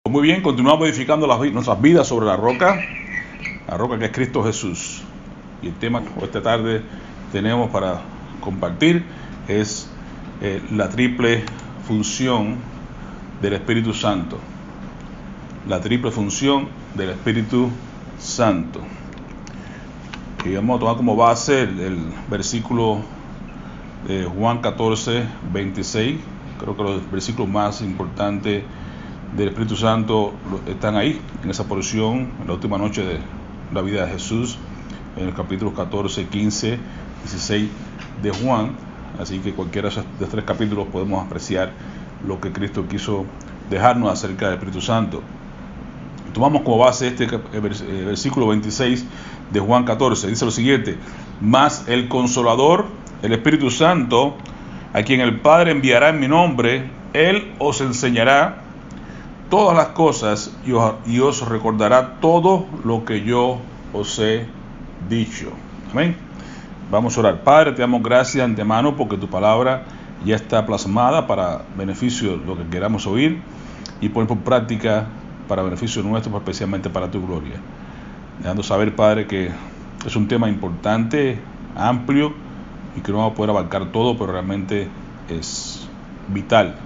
Muy bien, continuamos edificando nuestras vidas sobre la roca que es Cristo Jesús. Y el tema que esta tarde tenemos para compartir es la triple función del Espíritu Santo. La triple función del Espíritu Santo. Y vamos a tomar como base el versículo de Juan 14, 26. Creo que los versículos más importantes del Espíritu Santo están ahí, en esa porción, en la última noche de la vida de Jesús, en los capítulos 14, 15, 16 de Juan. Así que cualquiera de esos tres capítulos podemos apreciar lo que Cristo quiso dejarnos acerca del Espíritu Santo. Tomamos como base este versículo 26 de Juan 14. Dice lo siguiente: mas el Consolador, el Espíritu Santo, a quien el Padre enviará en mi nombre, Él os enseñará todas las cosas y os recordará todo lo que yo os he dicho. Amén. Vamos a orar. Padre, te damos gracias de antemano porque tu palabra ya está plasmada para beneficio de lo que queramos oír y poner por práctica para beneficio nuestro, especialmente para tu gloria. Dejando saber, Padre, que es un tema importante, amplio y que no vamos a poder abarcar todo, pero realmente es vital.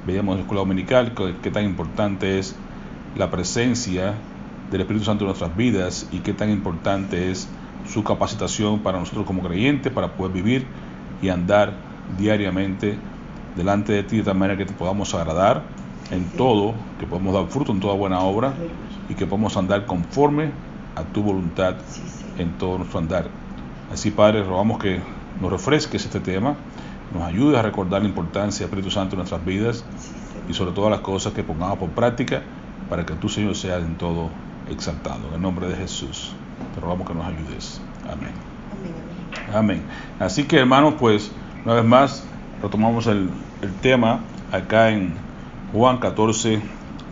Veíamos en la escuela dominical qué tan importante es la presencia del Espíritu Santo en nuestras vidas y qué tan importante es su capacitación para nosotros como creyentes, para poder vivir y andar diariamente delante de ti de tal manera que te podamos agradar en todo, que podamos dar fruto en toda buena obra y que podamos andar conforme a tu voluntad en todo nuestro andar. Así, Padre, rogamos que nos refresques este tema, nos ayude a recordar la importancia del Espíritu Santo en nuestras vidas y sobre todas las cosas que pongamos por práctica para que tú, Señor, seas en todo exaltado. En el nombre de Jesús te rogamos que nos ayudes. Amén. Amén. Así que, hermanos, pues una vez más retomamos el tema acá en Juan 14,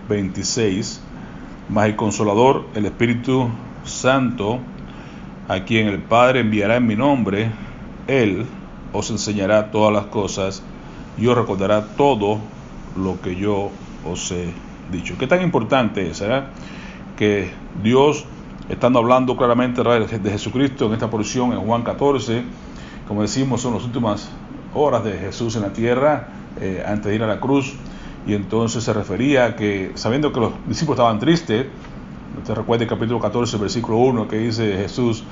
26. Mas el Consolador, el Espíritu Santo, a quien el Padre enviará en mi nombre, Él os enseñará todas las cosas y os recordará todo lo que yo os he dicho. ¿Qué tan importante es, que Dios, estando hablando claramente de Jesucristo en esta porción en Juan 14, como decimos, son las últimas horas de Jesús en la tierra, antes de ir a la cruz, y entonces se refería a que, sabiendo que los discípulos estaban tristes, usted recuerda el capítulo 14, versículo 1, que dice Jesús,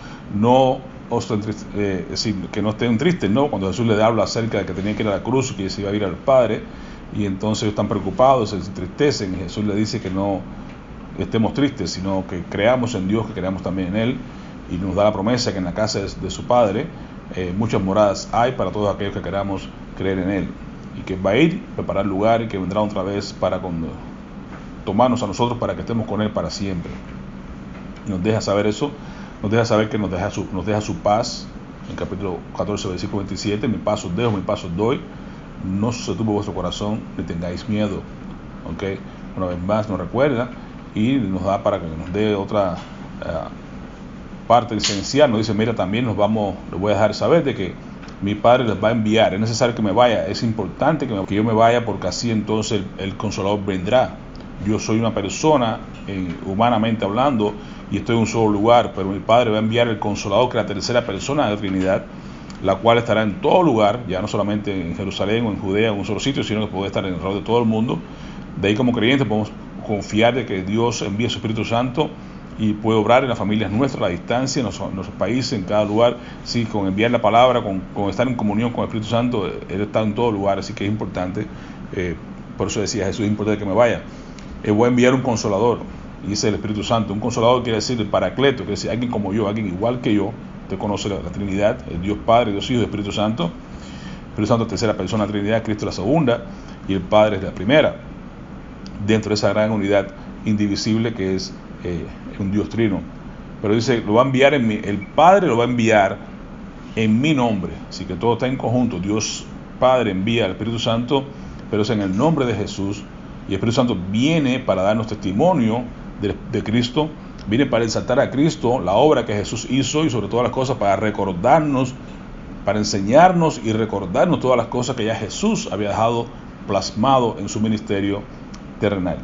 que no estén tristes, ¿no? Cuando Jesús le habla acerca de que tenía que ir a la cruz, que se iba a ir al Padre, y entonces ellos están preocupados, se entristecen, y Jesús le dice que no estemos tristes, sino que creamos en Dios, que creamos también en Él, y nos da la promesa que en la casa de su Padre muchas moradas hay para todos aquellos que queramos creer en Él, y que va a ir a preparar lugar y que vendrá otra vez para tomarnos a nosotros para que estemos con Él para siempre. Nos deja saber eso, nos deja saber que nos deja su paz. En capítulo 14, versículo 27, mi paz os dejo, mi paz os doy, no se turbe vuestro corazón, ni tengáis miedo. ¿Okay? Una vez más nos recuerda y nos da para que nos dé otra parte esencial. Nos dice, mira, también les voy a dejar saber de que mi Padre les va a enviar. Es necesario que me vaya, es importante que yo me vaya, porque así entonces el Consolador vendrá. Yo soy una persona, humanamente hablando, y estoy en un solo lugar, pero mi Padre va a enviar el Consolador, que es la tercera persona de la Trinidad, la cual estará en todo lugar, ya no solamente en Jerusalén o en Judea, en un solo sitio, sino que puede estar alrededor de todo el mundo. De ahí, como creyentes, podemos confiar de que Dios envía su Espíritu Santo y puede obrar en las familias nuestras, a la distancia, en nuestros países, en cada lugar. Sí, con enviar la palabra, con estar en comunión con el Espíritu Santo, Él está en todo lugar, así que es importante. Por eso decía Jesús, es importante que me vaya. Voy a enviar un Consolador, y dice el Espíritu Santo. Un Consolador quiere decir el Paracleto, quiere decir alguien como yo, alguien igual que yo. Usted conoce la Trinidad, el Dios Padre, Dios Hijo y Espíritu Santo. El Espíritu Santo es la tercera persona de la Trinidad, Cristo es la segunda, y el Padre es la primera, dentro de esa gran unidad indivisible que es un Dios trino. Pero dice, lo va a enviar el Padre lo va a enviar en mi nombre. Así que todo está en conjunto. Dios Padre envía al Espíritu Santo, pero es en el nombre de Jesús. Y el Espíritu Santo viene para darnos testimonio de Cristo, viene para exaltar a Cristo, la obra que Jesús hizo, y sobre todas las cosas para recordarnos para enseñarnos y recordarnos todas las cosas que ya Jesús había dejado plasmado en su ministerio terrenal.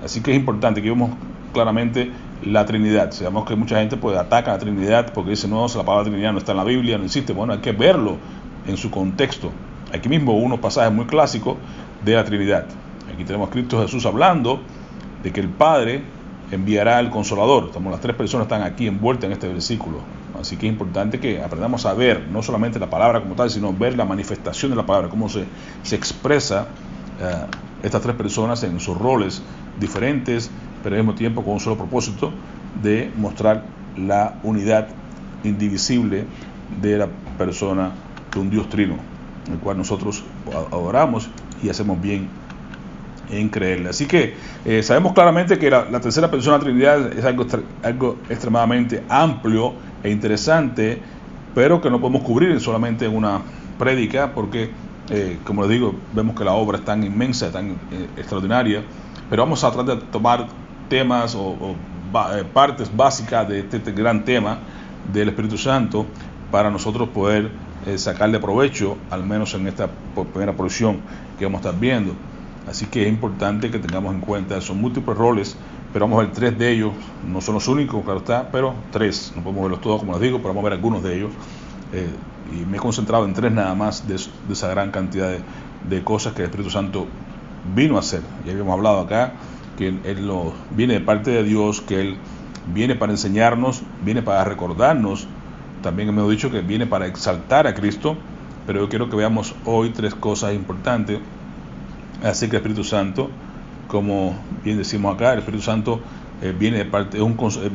Así que es importante que vemos claramente la Trinidad. Sabemos que mucha gente pues ataca a la Trinidad porque dice, no, la palabra Trinidad no está en la Biblia, no existe. Bueno, hay que verlo en su contexto. Aquí mismo unos pasajes muy clásicos de la Trinidad. Aquí tenemos a Cristo Jesús hablando de que el Padre enviará al Consolador. Las tres personas están aquí envueltas en este versículo. Así que es importante que aprendamos a ver no solamente la palabra como tal, sino ver la manifestación de la palabra, cómo se expresa estas tres personas en sus roles diferentes, pero al mismo tiempo con un solo propósito de mostrar la unidad indivisible de la persona de un Dios trino, el cual nosotros adoramos y hacemos bien en creerle. Así que sabemos claramente que la tercera persona de la Trinidad es algo extremadamente amplio e interesante, pero que no podemos cubrir solamente en una prédica, porque como les digo, vemos que la obra es tan inmensa, tan extraordinaria, pero vamos a tratar de tomar temas o partes básicas de este gran tema del Espíritu Santo para nosotros poder sacarle provecho, al menos en esta primera porción que vamos a estar viendo. Así que es importante que tengamos en cuenta, son múltiples roles, pero vamos a ver tres de ellos, no son los únicos, claro está, pero tres, no podemos verlos todos como les digo, pero vamos a ver algunos de ellos, y me he concentrado en tres nada más de esa gran cantidad de cosas que el Espíritu Santo vino a hacer. Ya habíamos hablado acá que Él viene de parte de Dios, que Él viene para enseñarnos, viene para recordarnos, también hemos dicho que viene para exaltar a Cristo, pero yo quiero que veamos hoy tres cosas importantes. Así que el Espíritu Santo, como bien decimos acá, el Espíritu Santo viene de parte,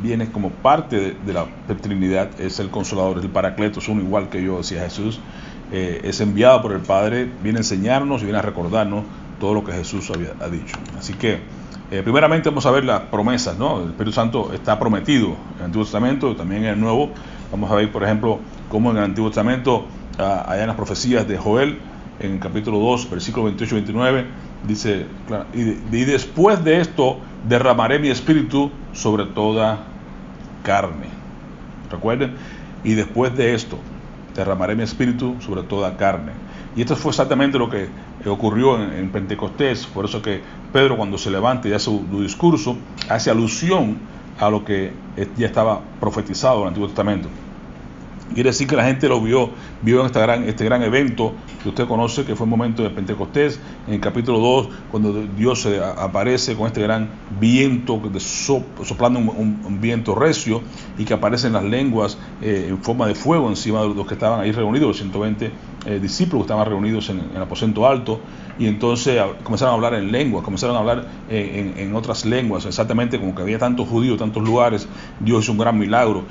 viene como parte de la Trinidad, es el Consolador, es el Paracleto, es uno igual que yo, decía Jesús, es enviado por el Padre, viene a enseñarnos y viene a recordarnos todo lo que Jesús ha dicho. Así que primeramente vamos a ver las promesas, ¿no? El Espíritu Santo está prometido en el Antiguo Testamento, también en el Nuevo. Vamos a ver, por ejemplo, cómo en el Antiguo Testamento, allá en las profecías de Joel, en el capítulo 2, versículos 28-29, dice, y después de esto derramaré mi espíritu sobre toda carne. Recuerden, y después de esto derramaré mi espíritu sobre toda carne. Y esto fue exactamente lo que ocurrió en Pentecostés. Por eso que Pedro, cuando se levanta y hace su discurso, hace alusión a lo que ya estaba profetizado en el Antiguo Testamento. Quiere decir que la gente lo vio en este gran evento que usted conoce, que fue el momento de Pentecostés, en el capítulo 2, cuando Dios se aparece con este gran viento, soplando un viento recio, y que aparecen las lenguas en forma de fuego encima de los que estaban ahí reunidos, los 120 discípulos que estaban reunidos en el aposento alto, y entonces comenzaron a hablar en lenguas, comenzaron a hablar en otras lenguas, exactamente como que había tantos judíos, tantos lugares. Dios hizo un gran milagro.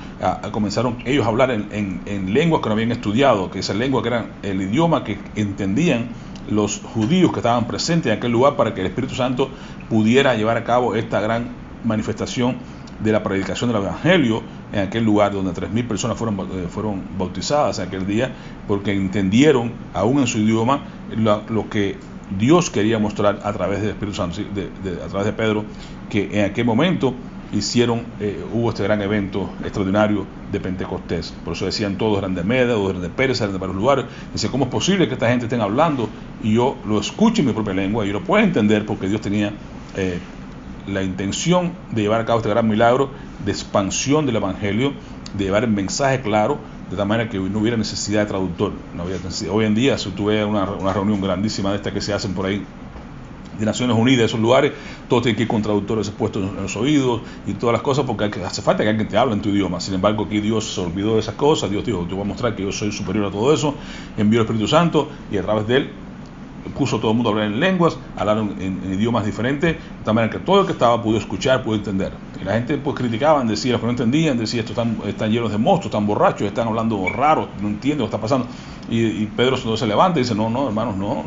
Comenzaron ellos a hablar en lenguas que no habían estudiado, que esa lengua que era el idioma que entendían los judíos que estaban presentes en aquel lugar, para que el Espíritu Santo pudiera llevar a cabo esta gran manifestación de la predicación del Evangelio en aquel lugar, donde 3,000 personas fueron bautizadas en aquel día, porque entendieron aún en su idioma lo que Dios quería mostrar a través del Espíritu Santo, a través de Pedro, que en aquel momento hubo este gran evento extraordinario de Pentecostés. Por eso decían, todos eran de Meda, todos eran de Persia, eran de varios lugares. Dice, ¿cómo es posible que esta gente estén hablando y yo lo escuche en mi propia lengua? Y yo lo puedo entender, porque Dios tenía la intención de llevar a cabo este gran milagro de expansión del Evangelio, de llevar el mensaje claro, de tal manera que no hubiera necesidad de traductor. No había necesidad. Hoy en día, si tuve una reunión grandísima de estas que se hacen por ahí, de Naciones Unidas, esos lugares, todos tienen que ir con traductores puestos en los oídos y todas las cosas, porque hace falta que alguien te hable en tu idioma. Sin embargo, aquí Dios se olvidó de esas cosas. Dios dijo, te voy a mostrar que yo soy superior a todo eso. Envió el Espíritu Santo y a través de él puso a todo el mundo a hablar en lenguas, hablaron en idiomas diferentes, de tal manera que todo el que estaba pudo escuchar, pudo entender. Y la gente pues criticaban, decía, los que no entendían, decía, estos están llenos de monstruos, están borrachos, están hablando raro, no entiendo lo que está pasando. Y Pedro se levanta y dice, no, hermanos, no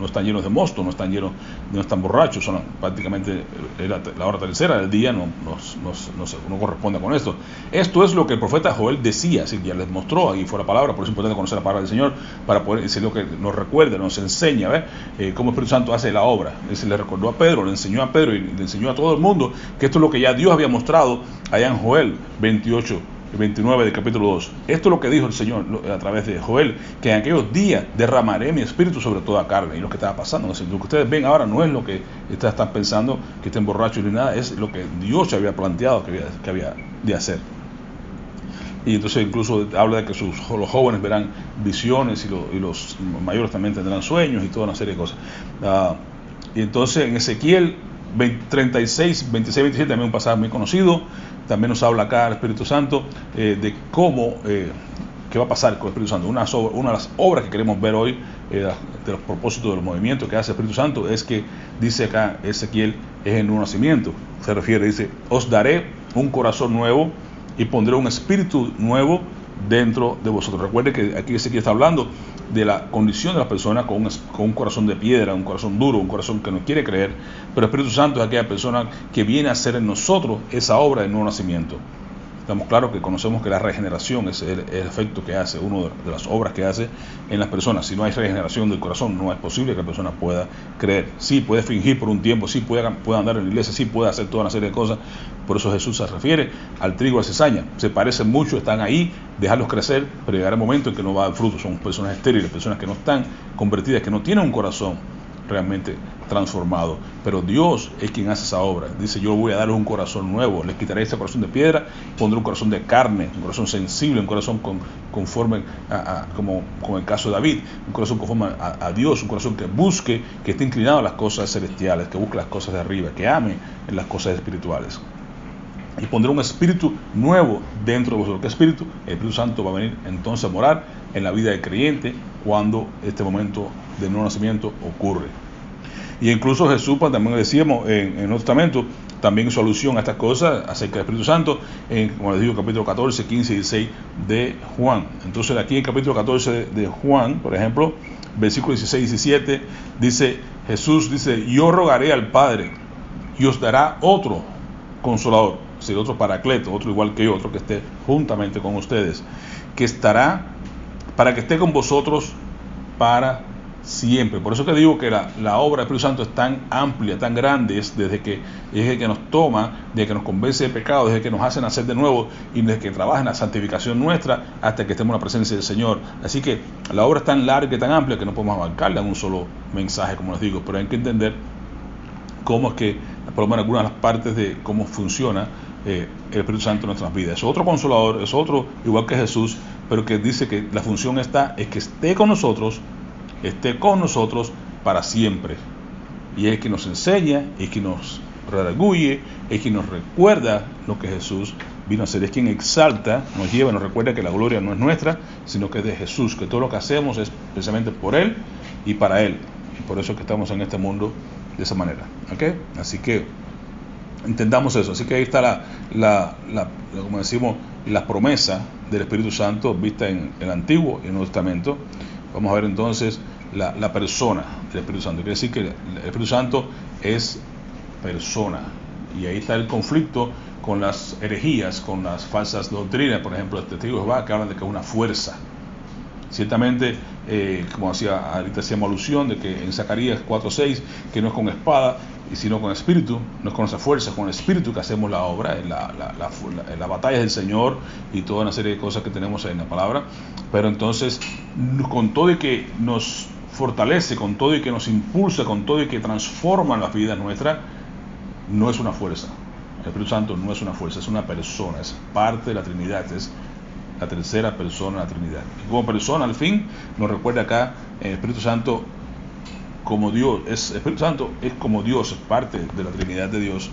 están llenos de monstruos, no están borrachos, prácticamente la hora tercera del día, no corresponde con esto. Esto es lo que el profeta Joel decía, así que ya les mostró, ahí fue la palabra. Por eso es importante conocer la palabra del Señor, para poder decir lo que nos recuerda, nos enseña, cómo el Espíritu Santo hace la obra. Él se le recordó a Pedro, le enseñó a Pedro y le enseñó a todo el mundo que esto es lo que ya Dios había mostrado allá en Joel 28, 29 del capítulo 2. Esto es lo que dijo el Señor a través de Joel, que en aquellos días derramaré mi espíritu sobre toda carne. Y lo que estaba pasando, lo que ustedes ven ahora no es lo que están pensando, que estén borrachos ni nada, es lo que Dios había planteado que había de hacer. Y entonces incluso habla de que los jóvenes verán visiones y los mayores también tendrán sueños y toda una serie de cosas. Y entonces en Ezequiel 36, 26, 27, también un pasaje muy conocido, también nos habla acá el Espíritu Santo de cómo, qué va a pasar con el Espíritu Santo. Una de las obras que queremos ver hoy, de los propósitos de los movimientos que hace el Espíritu Santo, es que dice acá Ezequiel, es el nuevo nacimiento. Se refiere, dice, os daré un corazón nuevo y pondré un espíritu nuevo dentro de vosotros. Recuerde que aquí Ezequiel está hablando de la condición de la persona con un corazón de piedra, un corazón duro, un corazón que no quiere creer, pero el Espíritu Santo es aquella persona que viene a hacer en nosotros esa obra del nuevo nacimiento. Estamos claros que conocemos que la regeneración es el efecto que hace, una de las obras que hace en las personas. Si no hay regeneración del corazón, no es posible que la persona pueda creer. Sí, puede fingir por un tiempo, sí puede andar en la iglesia, sí puede hacer toda una serie de cosas. Por eso Jesús se refiere al trigo y a la cizaña. Se parecen mucho, están ahí, dejarlos crecer, pero llegará el momento en que no va a dar fruto. Son personas estériles, personas que no están convertidas, que no tienen un corazón realmente transformado, pero Dios es quien hace esa obra. Dice, yo voy a darles un corazón nuevo, les quitaré ese corazón de piedra, pondré un corazón de carne, un corazón sensible, un corazón conforme como el caso de David, un corazón conforme a Dios, un corazón que busque, que esté inclinado a las cosas celestiales, que busque las cosas de arriba, que ame en las cosas espirituales. Y pondré un espíritu nuevo dentro de vosotros. ¿Qué espíritu? El Espíritu Santo va a venir entonces a morar en la vida del creyente cuando este momento del nuevo nacimiento ocurre. Y incluso Jesús, pues, también decíamos en el Nuevo Testamento, también hizo alusión a estas cosas acerca del Espíritu Santo, como les digo, capítulo 14, 15 y 16 de Juan. Entonces aquí en el capítulo 14 de Juan, por ejemplo, versículo 16 y 17, dice, Jesús dice, yo rogaré al Padre y os dará otro consolador, es decir, otro paracleto, otro igual que yo, otro que esté juntamente con ustedes, que estará para que esté con vosotros para siempre. Por eso que digo que la obra del Espíritu Santo es tan amplia, tan grande, es desde que nos toma, desde que nos convence de pecado, desde que nos hace nacer de nuevo y desde que trabaja en la santificación nuestra hasta que estemos en la presencia del Señor. Así que la obra es tan larga y tan amplia que no podemos abarcarla en un solo mensaje, como les digo, pero hay que entender cómo es que, por lo menos algunas de las partes de cómo funciona el Espíritu Santo en nuestras vidas. Es otro consolador, es otro igual que Jesús, pero que dice que la función es que esté con nosotros para siempre. Y es el que nos enseña, es que nos redarguye, es quien nos recuerda lo que Jesús vino a hacer, es quien exalta, nos lleva, nos recuerda que la gloria no es nuestra, sino que es de Jesús, que todo lo que hacemos es precisamente por Él y para Él. Y por eso es que estamos en este mundo de esa manera. ¿Okay? Así que entendamos eso. Así que ahí está como decimos, la promesa del Espíritu Santo vista en el Antiguo y el Nuevo Testamento. Vamos a ver entonces la persona del Espíritu Santo. Quiere decir que el Espíritu Santo es persona. Y ahí está el conflicto con las herejías, con las falsas doctrinas. Por ejemplo, el testigo de Jehová, que hablan de que es una fuerza. Ciertamente, como ahorita hacíamos alusión, de que en Zacarías 4:6, que no es con espada, sino con espíritu, no es con esa fuerza, con el espíritu que hacemos la obra, en la batalla del Señor y toda una serie de cosas que tenemos en la palabra. Pero entonces, con todo y que nos fortalece, con todo y que nos impulsa, con todo y que transforma las vidas nuestras, no es una fuerza. El Espíritu Santo no es una fuerza, es una persona, es parte de la Trinidad, es la tercera persona de la Trinidad. Y como persona, al fin, nos recuerda acá el Espíritu Santo como Dios. El Espíritu Santo es como Dios, es parte de la Trinidad de Dios.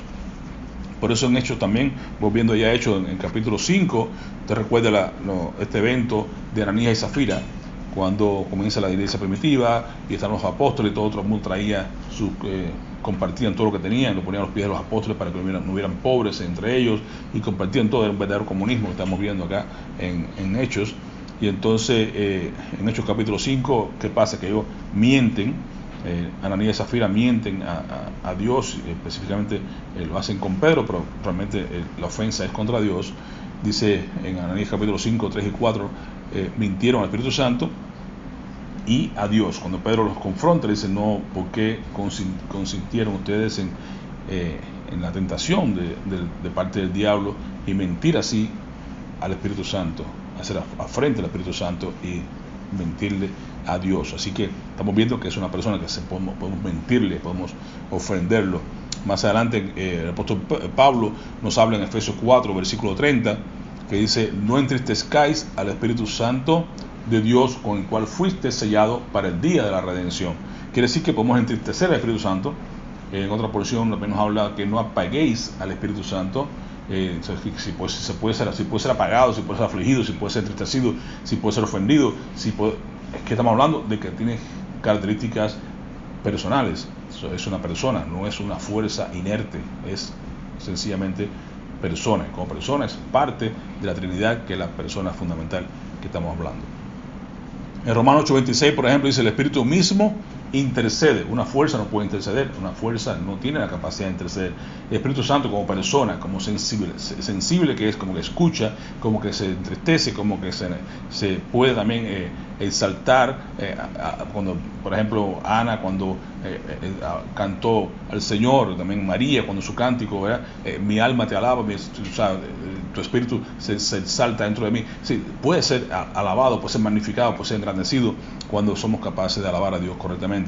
Por eso en Hechos también, volviendo ya a Hechos, en el capítulo 5, te recuerda este evento de Ananías y Zafira, cuando comienza la iglesia primitiva y están los apóstoles y todo el mundo traía compartían todo lo que tenían, lo ponían a los pies de los apóstoles para que no hubieran pobres entre ellos, y compartían todo. Era un verdadero comunismo que estamos viendo acá en Hechos. Y entonces en Hechos capítulo 5, ¿qué pasa? Que ellos mienten, Ananías y Zafira mienten a Dios, específicamente lo hacen con Pedro, pero realmente la ofensa es contra Dios. Dice en Ananías capítulo 5, 3 y 4, mintieron al Espíritu Santo y a Dios. Cuando Pedro los confronta, le dice, no, ¿por qué consintieron ustedes en la tentación de parte del diablo y mentir así al Espíritu Santo, hacer frente al Espíritu Santo y mentirle a Dios. Así que estamos viendo que es una persona que podemos mentirle, podemos ofenderlo. Más adelante el apóstol Pablo nos habla en Efesios 4, versículo 30, que dice: no entristezcáis al Espíritu Santo de Dios, con el cual fuiste sellado para el día de la redención. Quiere decir que podemos entristecer al Espíritu Santo. En otra porción también nos habla que no apaguéis al Espíritu Santo. Si puede ser apagado, si puede ser afligido, si puede ser entristecido, si puede ser ofendido, es que estamos hablando de que tiene características personales. Es una persona, no es una fuerza inerte, es sencillamente persona. Como persona es parte de la Trinidad, que es la persona fundamental que estamos hablando. En Romanos 8:26, por ejemplo, dice: el Espíritu mismo intercede. Una fuerza no puede interceder, una fuerza no tiene la capacidad de interceder. El Espíritu Santo, como persona, como sensible que es, como que escucha, como que se entristece, como que se puede también exaltar, cuando, por ejemplo, Ana cuando cantó al Señor, también María cuando su cántico, ¿verdad? Mi alma te alaba, tu espíritu se exalta dentro de mí. Sí, puede ser alabado, puede ser magnificado, puede ser engrandecido cuando somos capaces de alabar a Dios correctamente.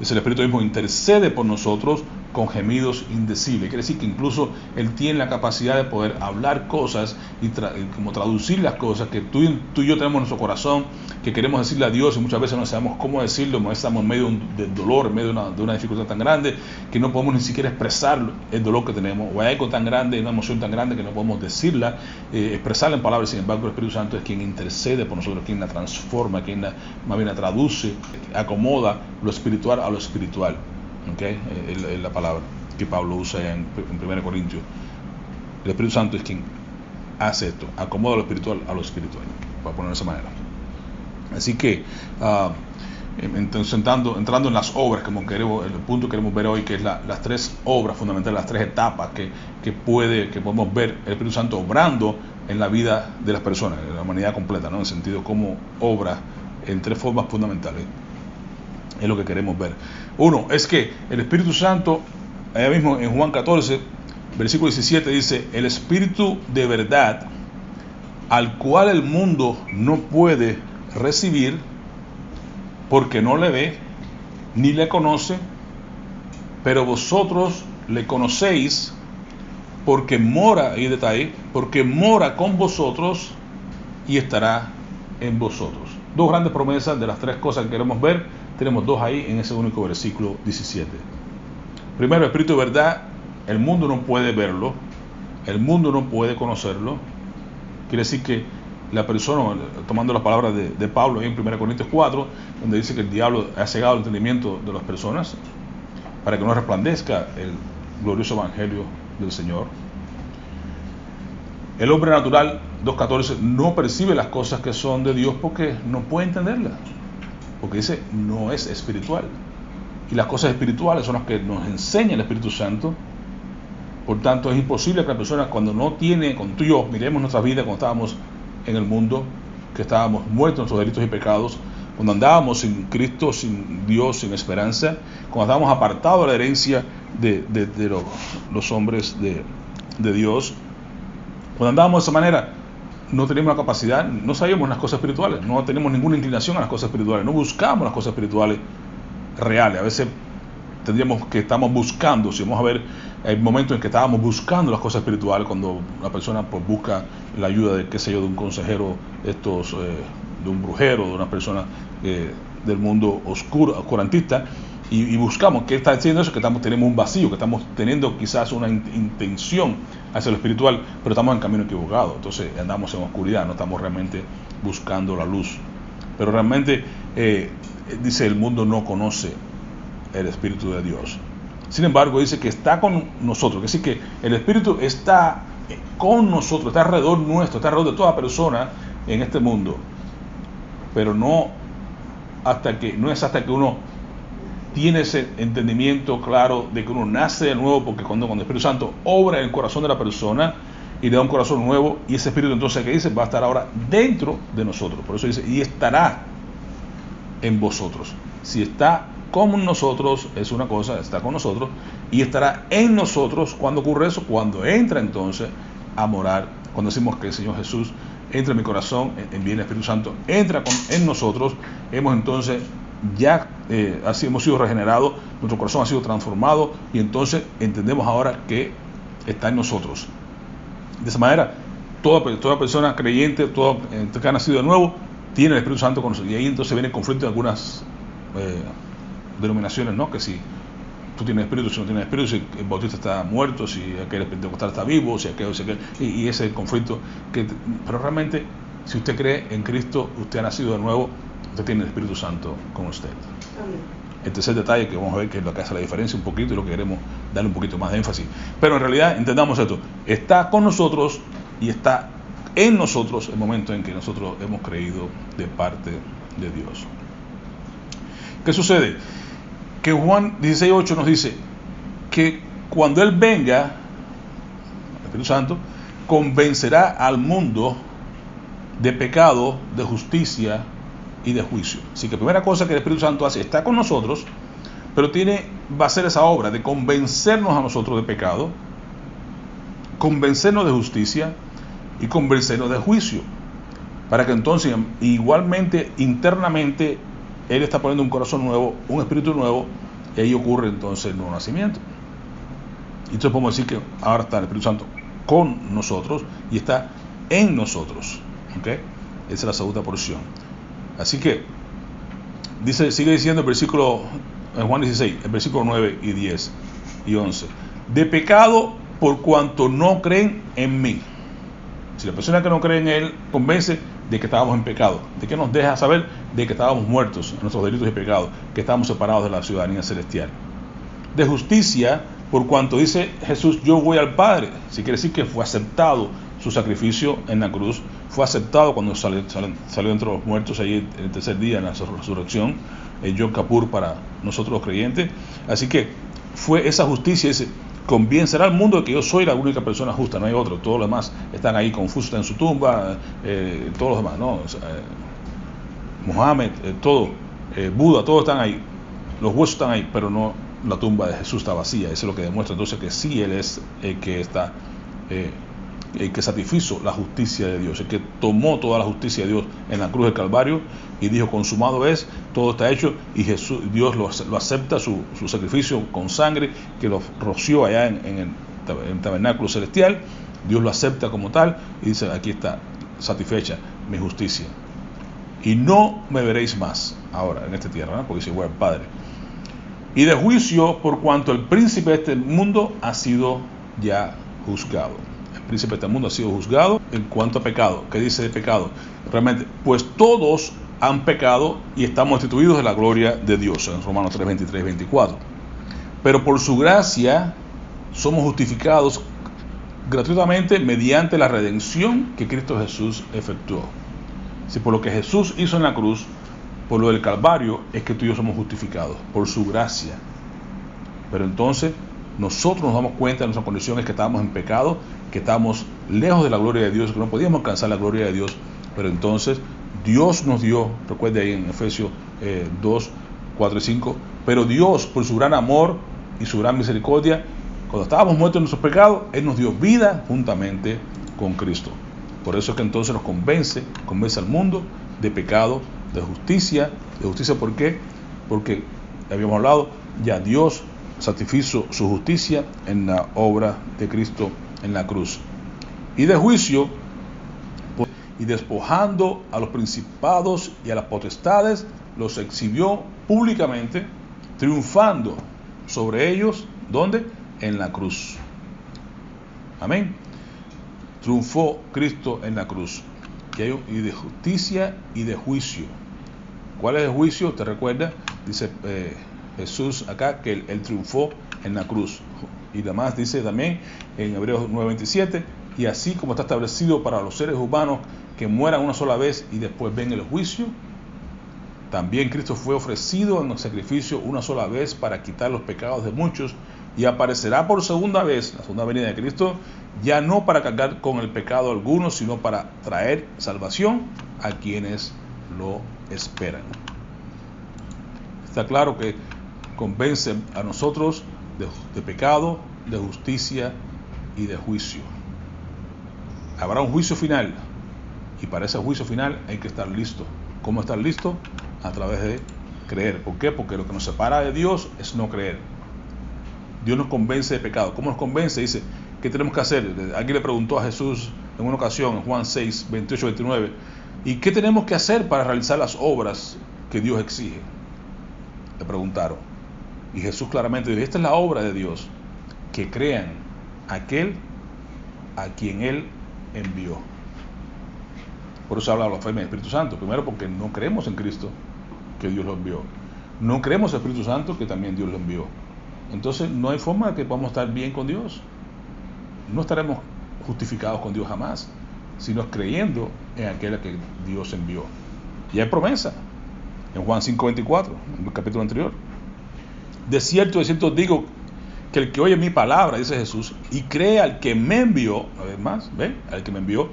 Es el Espíritu mismo intercede por nosotros con gemidos indecibles. Quiere decir que incluso Él tiene la capacidad de poder hablar cosas y como traducir las cosas que tú y yo tenemos en nuestro corazón, que queremos decirle a Dios y muchas veces no sabemos cómo decirlo, estamos en medio de dolor, en medio de una dificultad tan grande que no podemos ni siquiera expresar el dolor que tenemos, o hay algo tan grande, una emoción tan grande que no podemos decirla, expresarla en palabras. Sin embargo, el Espíritu Santo es quien intercede por nosotros, quien la transforma, quien más bien la traduce, acomoda lo espiritual a lo espiritual. ¿Okay? Es la palabra que Pablo usa en 1 Corintios. El Espíritu Santo es quien hace esto, acomoda lo espiritual a lo espiritual, para ponerlo de esa manera. Así que entonces, entrando en las obras, el punto que queremos ver hoy, que es las tres obras fundamentales, las tres etapas que podemos ver el Espíritu Santo obrando en la vida de las personas, en la humanidad completa, ¿no? En el sentido cómo obra en tres formas fundamentales. Es lo que queremos ver. Uno, es que el Espíritu Santo, allá mismo en Juan 14, versículo 17, dice: el Espíritu de verdad, al cual el mundo no puede recibir, porque no le ve ni le conoce, pero vosotros le conocéis, porque mora, y detalle, porque mora con vosotros y estará en vosotros. Dos grandes promesas de las tres cosas que queremos ver. Tenemos dos ahí en ese único versículo 17. Primero, el Espíritu de verdad, el mundo no puede verlo, el mundo no puede conocerlo. Quiere decir que la persona, tomando las palabras de Pablo en 1 Corintios 4, donde dice que el diablo ha cegado el entendimiento de las personas para que no resplandezca el glorioso evangelio del Señor. El hombre natural, 2.14, no percibe las cosas que son de Dios porque no puede entenderlas, porque dice no es espiritual, y las cosas espirituales son las que nos enseña el Espíritu Santo. Por tanto, es imposible que la persona, cuando tú y yo miremos nuestra vida cuando estábamos en el mundo, que estábamos muertos en nuestros delitos y pecados, cuando andábamos sin Cristo, sin Dios, sin esperanza, cuando estábamos apartados de la herencia de los hombres de Dios, cuando andábamos de esa manera, no teníamos la capacidad, no sabíamos las cosas espirituales, no teníamos ninguna inclinación a las cosas espirituales, no buscábamos las cosas espirituales reales. A veces estamos buscando, si vamos a ver, hay momentos en que estábamos buscando las cosas espirituales, cuando la persona pues busca la ayuda de un consejero, de un brujero, de una persona del mundo oscurantista, y buscamos qué está haciendo eso, que tenemos un vacío, que estamos teniendo quizás una intención hacia lo espiritual, pero estamos en camino equivocado. Entonces andamos en oscuridad, no estamos realmente buscando la luz. Pero realmente dice, el mundo no conoce el Espíritu de Dios. Sin embargo, dice que está con nosotros, es decir, que el Espíritu está con nosotros, está alrededor nuestro, está alrededor de toda persona en este mundo, pero no es hasta que uno tiene ese entendimiento claro de que uno nace de nuevo, porque cuando el Espíritu Santo obra en el corazón de la persona y le da un corazón nuevo, y ese Espíritu entonces, ¿qué dice? Va a estar ahora dentro de nosotros. Por eso dice, y estará en vosotros. Si está con nosotros es una cosa, está con nosotros, y estará en nosotros. ¿Cuándo ocurre eso? Cuando entra entonces a morar, cuando decimos que el Señor Jesús entra en mi corazón, envía el Espíritu Santo, entra en nosotros, hemos entonces ya así hemos sido regenerados, nuestro corazón ha sido transformado y entonces entendemos ahora que está en nosotros. De esa manera, toda persona creyente, todo que ha nacido de nuevo, tiene el Espíritu Santo con nosotros. Y ahí entonces viene el conflicto en algunas denominaciones, ¿no? Que si tú tienes espíritu, si no tienes espíritu, si el bautista está muerto, si aquel pentecostal está vivo, si aquel, y ese conflicto. Pero realmente, si usted cree en Cristo, usted ha nacido de nuevo, usted tiene el Espíritu Santo con usted. Amén. El tercer detalle que vamos a ver, que es lo que hace la diferencia un poquito y lo que queremos darle un poquito más de énfasis. Pero en realidad entendamos esto: está con nosotros y está en nosotros el momento en que nosotros hemos creído de parte de Dios. ¿Qué sucede? Que Juan 16:8 nos dice que cuando Él venga, el Espíritu Santo, convencerá al mundo de pecado, de justicia y de juicio. Así que la primera cosa que el Espíritu Santo hace, está con nosotros, pero va a hacer esa obra de convencernos a nosotros de pecado, convencernos de justicia y convencernos de juicio, para que entonces igualmente internamente Él está poniendo un corazón nuevo, un espíritu nuevo, y ahí ocurre entonces el nuevo nacimiento. Y entonces podemos decir que ahora está el Espíritu Santo con nosotros y está en nosotros. ¿Okay? Esa es la segunda porción. Así que sigue diciendo el versículo en Juan 16, el versículo 9 y 10 y 11: de pecado por cuanto no creen en mí. Si la persona que no cree en Él convence de que estábamos en pecado, ¿de qué nos deja saber? De que estábamos muertos en nuestros delitos y pecados, que estábamos separados de la ciudadanía celestial. De justicia, por cuanto dice Jesús, yo voy al Padre. Si quiere decir que fue aceptado su sacrificio en la cruz, fue aceptado cuando salió entre los muertos ahí el tercer día en la resurrección, el Yom Kippur para nosotros los creyentes. Así que fue esa justicia, ese convencerá al mundo de que yo soy la única persona justa, no hay otro. Todos los demás están ahí confusos en su tumba, todos los demás, ¿no? Mohammed, Buda, todos están ahí, los huesos están ahí, pero no, la tumba de Jesús está vacía. Eso es lo que demuestra entonces que sí Él es el que está, el que satisfizo la justicia de Dios, el que tomó toda la justicia de Dios en la cruz del Calvario y dijo, consumado es, todo está hecho, y Dios lo acepta, su sacrificio con sangre que lo roció allá en el tabernáculo celestial. Dios lo acepta como tal y dice, aquí está satisfecha mi justicia y no me veréis más ahora en esta tierra, ¿no? Porque dice, bueno, Padre. Y de juicio, por cuanto el príncipe de este mundo ha sido ya juzgado. El príncipe de este mundo ha sido juzgado en cuanto a pecado. ¿Qué dice de pecado? Realmente, pues todos han pecado y estamos destituidos de la gloria de Dios, en Romanos 3, 23, 24. Pero por su gracia somos justificados gratuitamente mediante la redención que Cristo Jesús efectuó. Si por lo que Jesús hizo en la cruz, por lo del Calvario, es que tú y yo somos justificados, por su gracia. Pero entonces nosotros nos damos cuenta de nuestra condición, es que estábamos en pecado, que estábamos lejos de la gloria de Dios, que no podíamos alcanzar la gloria de Dios. Pero entonces Dios nos dio, recuerde ahí en Efesios 2, 4 y 5, pero Dios, por su gran amor y su gran misericordia, cuando estábamos muertos en nuestros pecados, Él nos dio vida juntamente con Cristo. Por eso es que entonces nos convence al mundo de pecado, de justicia. ¿Por qué? Porque habíamos hablado, ya Dios satisfizo su justicia en la obra de Cristo en la cruz. Y de juicio, y despojando a los principados y a las potestades, los exhibió públicamente, triunfando sobre ellos, ¿dónde? En la cruz. Amén. Triunfó Cristo en la cruz. Y de justicia y de juicio. ¿Cuál es el juicio? ¿Te recuerda? Dice Jesús acá que él triunfó en la cruz. Y además dice también en Hebreos 9:27, y así como está establecido para los seres humanos que mueran una sola vez y después ven el juicio, también Cristo fue ofrecido en el sacrificio una sola vez para quitar los pecados de muchos, y aparecerá por segunda vez, la segunda venida de Cristo, ya no para cargar con el pecado alguno, sino para traer salvación a quienes lo esperan. Está claro que convence a nosotros de pecado, de justicia y de juicio. Habrá un juicio final Y para ese juicio final hay que estar listo. ¿Cómo estar listo? A través de creer. ¿Por qué? Porque lo que nos separa de Dios es no creer. Dios nos convence de pecado. ¿Cómo nos convence? Dice, ¿qué tenemos que hacer? Alguien le preguntó a Jesús en una ocasión, en Juan 6, 28, 29, ¿y qué tenemos que hacer para realizar las obras que Dios exige? Le preguntaron. Y Jesús claramente dijo, esta es la obra de Dios, que crean aquel a quien Él envió. Por eso habla de la fe en el Espíritu Santo. Primero porque no creemos en Cristo, que Dios lo envió. No creemos en el Espíritu Santo, que también Dios lo envió. Entonces no hay forma de que podamos estar bien con Dios. No estaremos justificados con Dios jamás, sino creyendo en aquel que Dios envió. Y hay promesa en Juan 5:24, en el capítulo anterior. De cierto digo que el que oye mi palabra, dice Jesús, y cree al que me envió, una vez más, ¿ven? Al que me envió,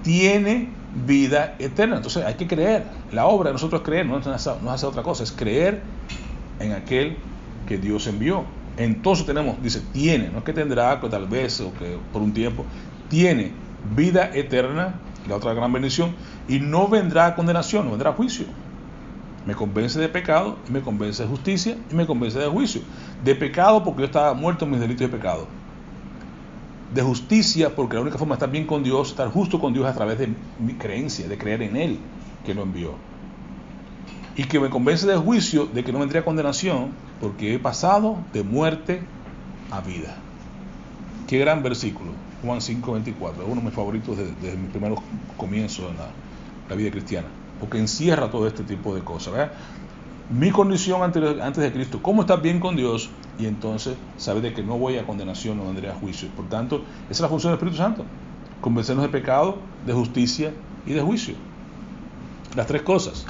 tiene vida eterna. Entonces hay que creer. La obra de nosotros es creer, no es hacer otra cosa, es creer en aquel que Dios envió. Entonces tenemos, dice, tiene, no es que tendrá, que tal vez, o que por un tiempo, tiene vida eterna, la otra gran bendición, y no vendrá a condenación, no vendrá a juicio. Me convence de pecado, me convence de justicia, y me convence de juicio. De pecado porque yo estaba muerto en mis delitos de pecado. De justicia porque la única forma de estar bien con Dios, estar justo con Dios, es a través de mi creencia, de creer en Él que lo envió. Y que me convence de juicio, de que no vendría condenación, porque he pasado de muerte a vida. Qué gran versículo, Juan 5:24, es uno de mis favoritos desde mis primeros comienzos en la vida cristiana, porque encierra todo este tipo de cosas, ¿verdad? Mi condición antes de Cristo, cómo estar bien con Dios, y entonces saber de que no voy a condenación, no vendré a juicio. Por tanto, esa es la función del Espíritu Santo, convencernos de pecado, de justicia y de juicio. Las tres cosas.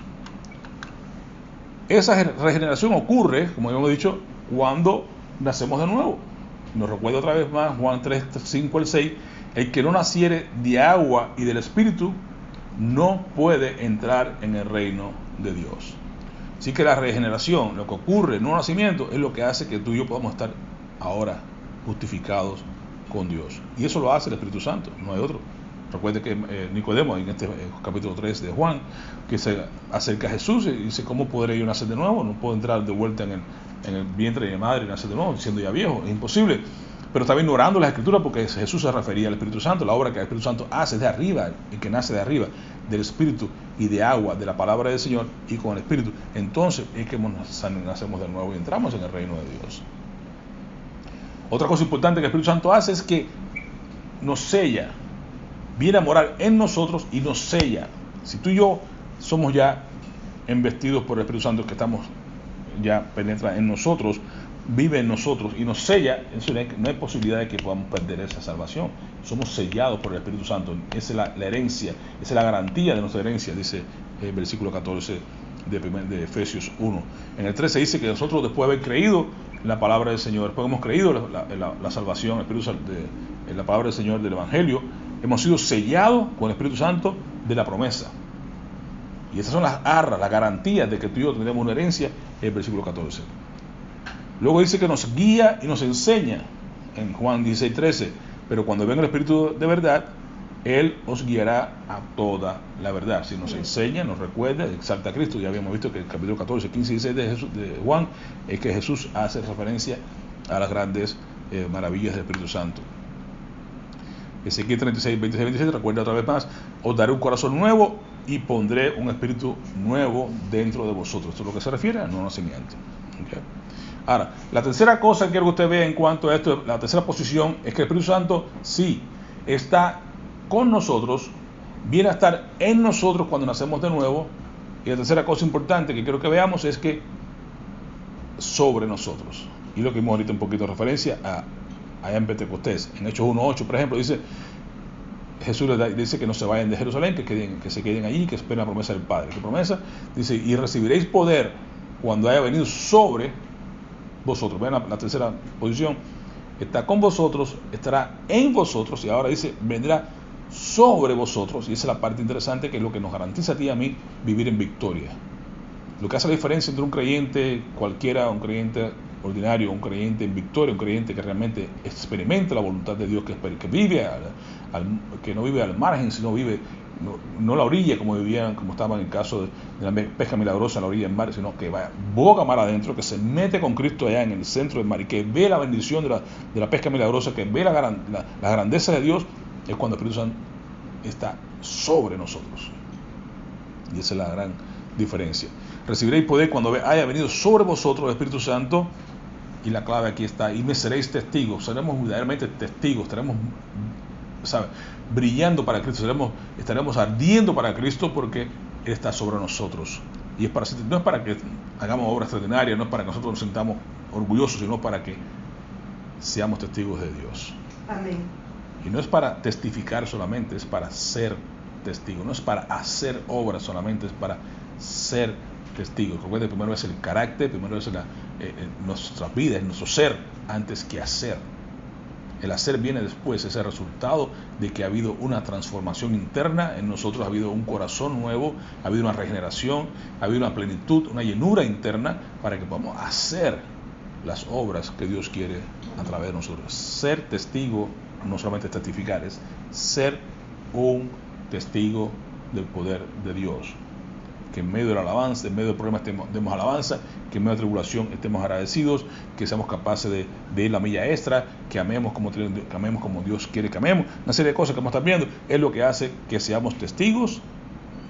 Esa regeneración ocurre, como hemos dicho, cuando nacemos de nuevo. Nos recuerda otra vez más Juan 3, 5 al 6, el que no naciere de agua y del Espíritu no puede entrar en el reino de Dios. Así que la regeneración, lo que ocurre, el nuevo nacimiento, es lo que hace que tú y yo podamos estar ahora justificados con Dios. Y eso lo hace el Espíritu Santo, no hay otro. Recuerde que Nicodemo, en este capítulo 3 de Juan, que se acerca a Jesús y dice, ¿cómo podré yo nacer de nuevo? No puedo entrar de vuelta en el vientre de mi madre y nacer de nuevo, siendo ya viejo, es imposible. Pero estaba ignorando las Escrituras porque Jesús se refería al Espíritu Santo. La obra que el Espíritu Santo hace de arriba, el que nace de arriba, del Espíritu y de agua, de la palabra del Señor y con el Espíritu. Entonces es que nacemos de nuevo y entramos en el reino de Dios. Otra cosa importante que el Espíritu Santo hace es que nos sella, viene a morar en nosotros y nos sella. Si tú y yo somos ya embestidos por el Espíritu Santo, que estamos ya penetra en nosotros, vive en nosotros y nos sella, no hay posibilidad de que podamos perder esa salvación. Somos sellados por el Espíritu Santo. Esa es la herencia, esa es la garantía de nuestra herencia, dice el versículo 14 de Efesios 1. En el 13 dice que nosotros, después de haber creído en la palabra del Señor, después hemos creído la salvación, en la palabra del Señor, del Evangelio, hemos sido sellados con el Espíritu Santo de la promesa. Y esas son las arras, las garantías de que tú y yo tendremos una herencia, en el versículo 14. Luego dice que nos guía y nos enseña en Juan 16:13, pero cuando venga el Espíritu de verdad, Él os guiará a toda la verdad. Si nos enseña, nos recuerda, exalta a Cristo. Ya habíamos visto que el capítulo 14, 15 y 16 de Juan es que Jesús hace referencia a las grandes maravillas del Espíritu Santo. Ezequiel 36, 26, 27, recuerda otra vez más, os daré un corazón nuevo y pondré un espíritu nuevo dentro de vosotros. Esto es lo que se refiere al nuevo nacimiento. Okay. Ahora, la tercera cosa que quiero que usted vea en cuanto a esto, la tercera posición, es que el Espíritu Santo sí está con nosotros, viene a estar en nosotros cuando nacemos de nuevo. Y la tercera cosa importante que quiero que veamos es que sobre nosotros. Y lo que vimos ahorita un poquito de referencia allá en Pentecostés. En Hechos 1:8, por ejemplo, dice, Jesús les dice que no se vayan de Jerusalén, que se queden allí, que esperen la promesa del Padre. ¿Qué promesa? Dice, y recibiréis poder cuando haya venido sobre vosotros. Vean la tercera posición. Está con vosotros, estará en vosotros, y ahora dice, vendrá sobre vosotros. Y esa es la parte interesante, que es lo que nos garantiza a ti y a mí vivir en victoria. Lo que hace la diferencia entre un creyente cualquiera, un creyente ordinario, un creyente en victoria, un creyente que realmente experimenta la voluntad de Dios, que vive que no vive al margen, sino vive no la orilla como vivían, como estaba en el caso de la pesca milagrosa, la orilla del mar, sino que va boca mar adentro, que se mete con Cristo allá en el centro del mar y que ve la bendición de la pesca milagrosa, que ve la grandeza de Dios. Es cuando el Espíritu Santo está sobre nosotros. Y esa es la gran diferencia. Recibiréis poder cuando haya venido sobre vosotros el Espíritu Santo. Y la clave aquí está: y me seréis testigos. Seremos verdaderamente testigos. Estaremos, ¿sabe?, brillando para Cristo. Estaremos ardiendo para Cristo, porque Él está sobre nosotros. Y no es para que hagamos obras extraordinarias, no es para que nosotros nos sintamos orgullosos, sino para que seamos testigos de Dios. Amén. Y no es para testificar solamente, es para ser testigo. No es para hacer obras solamente, es para ser testigos. Recuerden, primero es el carácter, primero es nuestra vida, es nuestro ser, antes que hacer. El hacer viene después, es el resultado de que ha habido una transformación interna en nosotros, ha habido un corazón nuevo, ha habido una regeneración, ha habido una plenitud, una llenura interna para que podamos hacer las obras que Dios quiere a través de nosotros. Ser testigo, no solamente testificar, es ser un testigo del poder de Dios. Que en medio de la alabanza, en medio del problema demos alabanza, que en medio de la tribulación estemos agradecidos, que seamos capaces de ir la milla extra, que amemos como Dios quiere que amemos. Una serie de cosas que vamos a estar viendo es lo que hace que seamos testigos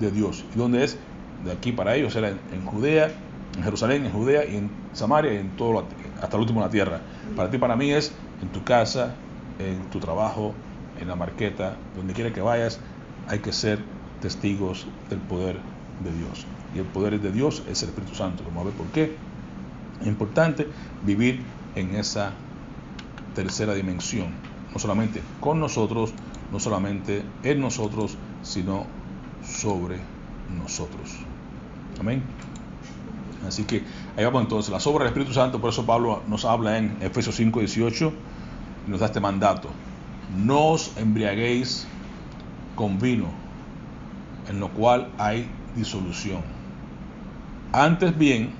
de Dios. ¿Y dónde es? De aquí para ellos era en Judea, en Jerusalén, en Judea y en Samaria, y en todo, hasta el último de la tierra. Para ti, para mí es en tu casa, en tu trabajo, en la marqueta, donde quiera que vayas, hay que ser testigos del poder de Dios. Y el poder de Dios es el Espíritu Santo. Vamos a ver por qué es importante vivir en esa tercera dimensión, no solamente con nosotros, no solamente en nosotros, sino sobre nosotros. Amén. Así que ahí vamos entonces, las obras del Espíritu Santo. Por eso Pablo nos habla en Efesios 5:18 y nos da este mandato: no os embriaguéis con vino, en lo cual hay disolución. Antes bien,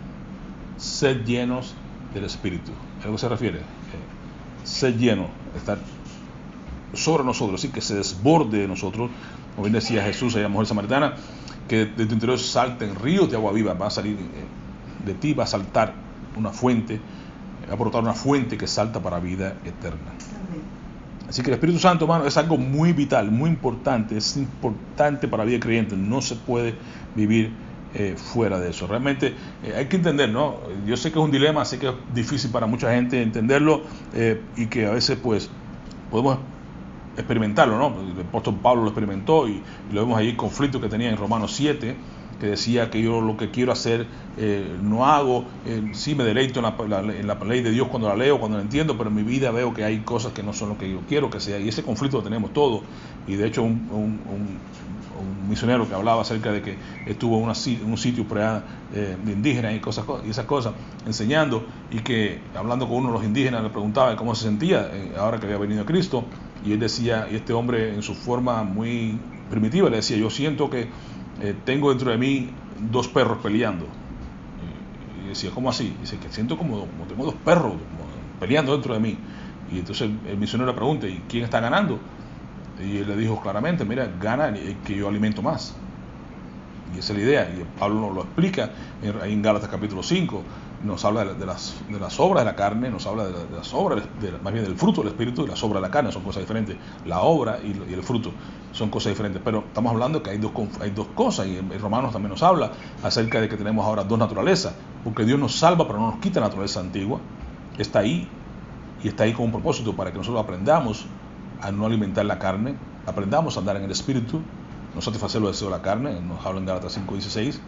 sed llenos del Espíritu. ¿A lo que se refiere? Sed lleno, estar sobre nosotros, así que se desborde de nosotros. Como bien decía Jesús a la mujer samaritana, que de tu interior salten ríos de agua viva. Va a salir de ti, va a saltar una fuente, va a brotar una fuente que salta para vida eterna. Así que el Espíritu Santo, hermano, es algo muy vital, muy importante. Es importante para la vida creyente. No se puede vivir fuera de eso. Realmente hay que entender, ¿no? Yo sé que es un dilema, sé que es difícil para mucha gente entenderlo, y que a veces pues podemos experimentarlo, ¿no? El apóstol Pablo lo experimentó y lo vemos ahí, el conflicto que tenía en Romanos 7, que decía que yo lo que quiero hacer no hago. Sí me deleito en la ley de Dios cuando la leo, cuando la entiendo, pero en mi vida veo que hay cosas que no son lo que yo quiero que sea, y ese conflicto lo tenemos todos. Y de hecho un misionero que hablaba acerca de que estuvo en un sitio de indígenas y esas cosas, enseñando, y que hablando con uno de los indígenas le preguntaba cómo se sentía ahora que había venido Cristo, y él decía, y este hombre en su forma muy primitiva le decía: yo siento que tengo dentro de mí dos perros peleando. Y decía: ¿cómo así? Dice que siento como tengo dos perros peleando dentro de mí. Y entonces el misionero le pregunta: ¿y quién está ganando? Y él le dijo claramente: mira, gana el que yo alimento más. Y esa es la idea. Y Pablo nos lo explica ahí en Gálatas capítulo 5. Nos habla de las obras de la carne, nos habla de las obras, más bien del fruto del Espíritu, y las obras de la carne son cosas diferentes. La obra y el fruto son cosas diferentes. Pero estamos hablando que hay dos cosas, y en Romanos también nos habla acerca de que tenemos ahora dos naturalezas, porque Dios nos salva, pero no nos quita la naturaleza antigua. Está ahí, y está ahí con un propósito, para que nosotros aprendamos a no alimentar la carne, aprendamos a andar en el Espíritu, no satisfacer los deseos de la carne. Nos habla en Gálatas 5:16,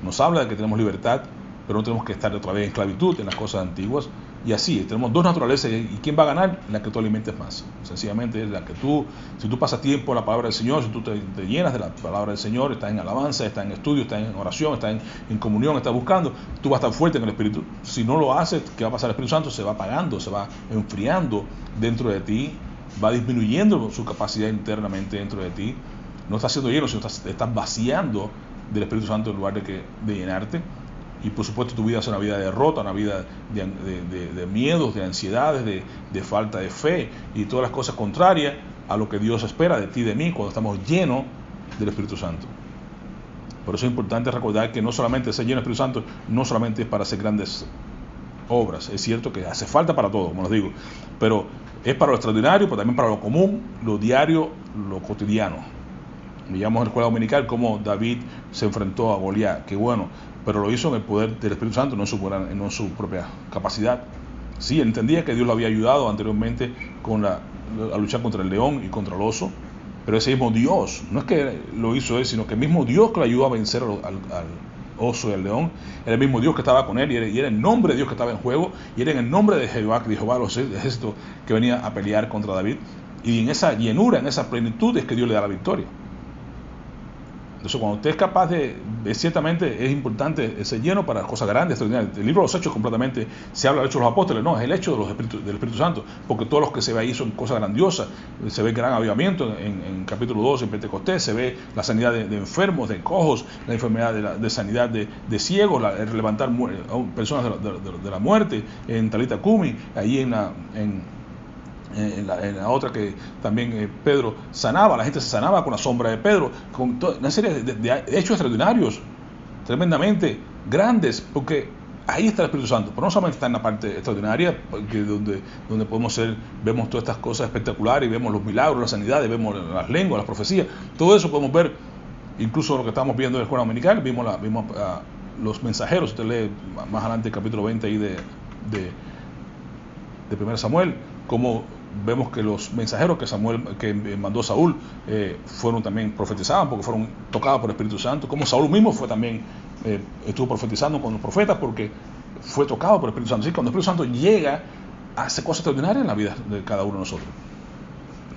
nos habla de que tenemos libertad, pero no tenemos que estar otra vez en esclavitud en las cosas antiguas. Y así, tenemos dos naturalezas, y ¿quién va a ganar? La que tú alimentes más. Sencillamente es la que si tú pasas tiempo en la palabra del Señor, si tú te llenas de la palabra del Señor, estás en alabanza, estás en estudio, estás en oración, estás en comunión, estás buscando, tú vas a estar fuerte en el Espíritu. Si no lo haces, ¿qué va a pasar? El Espíritu Santo se va apagando, se va enfriando dentro de ti, va disminuyendo su capacidad internamente dentro de ti. No estás siendo lleno, sino estás vaciando del Espíritu Santo en lugar de llenarte. y por supuesto tu vida es una vida de derrota, una vida de miedos, de ansiedades, de falta de fe y todas las cosas contrarias a lo que Dios espera de ti y de mí cuando estamos llenos del Espíritu Santo. Por eso es importante recordar que no solamente ser lleno del Espíritu Santo, no solamente es para hacer grandes obras. Es cierto que hace falta para todo, como les digo, pero es para lo extraordinario, pero también para lo común, lo diario, lo cotidiano. Veíamos en la escuela dominical cómo David se enfrentó a Goliat, que bueno, pero lo hizo en el poder del Espíritu Santo, no en su propia capacidad. Sí, él entendía que Dios lo había ayudado anteriormente a luchar contra el león y contra el oso, pero ese mismo Dios, no es que lo hizo él, sino que el mismo Dios que lo ayudó a vencer al oso y al león, era el mismo Dios que estaba con él, y era el nombre de Dios que estaba en juego, y era en el nombre de Jehová, de los ejércitos, que venía a pelear contra David, y en esa llenura, en esa plenitud es que Dios le da la victoria. Entonces, cuando usted es capaz ciertamente es importante ser lleno para cosas grandes, extraordinarias. El libro de los Hechos completamente se habla del hecho de los apóstoles, no, es el hecho del Espíritu Santo, porque todos los que se ve ahí son cosas grandiosas. Se ve el gran avivamiento en capítulo 2 en Pentecostés, se ve la sanidad de enfermos, de cojos, la enfermedad de sanidad de ciegos, el levantar personas de la muerte, en Talita Cumi, ahí en la otra que también Pedro sanaba, la gente se sanaba con la sombra de Pedro, con una serie de hechos extraordinarios, tremendamente grandes, porque ahí está el Espíritu Santo, pero no solamente está en la parte extraordinaria, porque donde vemos todas estas cosas espectaculares, y vemos los milagros, las sanidades, vemos las lenguas, las profecías, todo eso podemos ver, incluso lo que estamos viendo en la escuela dominical, vimos los mensajeros. Usted lee más adelante el capítulo 20 ahí de 1 Samuel, como vemos que los mensajeros que mandó Saúl fueron también profetizados, porque fueron tocados por el Espíritu Santo, como Saúl mismo estuvo profetizando con los profetas, porque fue tocado por el Espíritu Santo. Así que cuando el Espíritu Santo llega, hace cosas extraordinarias en la vida de cada uno de nosotros.